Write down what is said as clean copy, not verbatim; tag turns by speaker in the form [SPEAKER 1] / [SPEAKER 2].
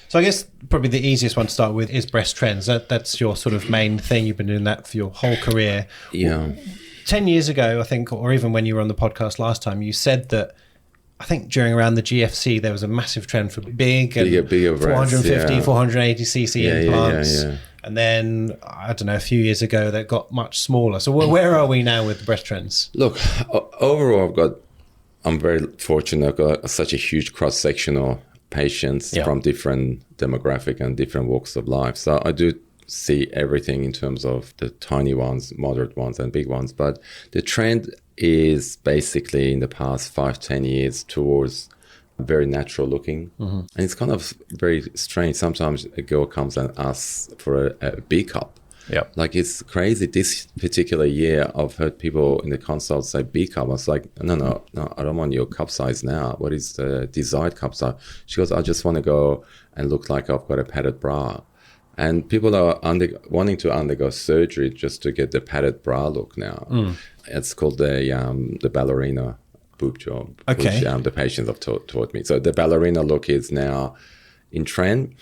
[SPEAKER 1] So I guess probably the easiest one to start with is breast trends. That's your sort of main thing. You've been doing that for your whole career.
[SPEAKER 2] Yeah.
[SPEAKER 1] 10 years ago, I think, or even when you were on the podcast last time, you said that I think during around the GFC, there was a massive trend for bigger 450, 480 cc implants. And then, I don't know, a few years ago, that got much smaller. So where are we now with the breast trends?
[SPEAKER 2] Look, overall, I'm very fortunate. I've got such a huge cross-sectional patients from different demographic and different walks of life. So I do see everything in terms of the tiny ones, moderate ones, and big ones. But the trend is basically in the past 5-10 years towards very natural looking. And it's kind of very strange. Sometimes a girl comes and asks for a B cup. Like, it's crazy. This particular year, I've heard people in the consult say B cup. I was like, no, I don't want your cup size now. What is the desired cup size? She goes, I just want to go and look like I've got a padded bra. And people are wanting to undergo surgery just to get the padded bra look now. It's called the ballerina boob job, which the patients have taught me. So the ballerina look is now in trend.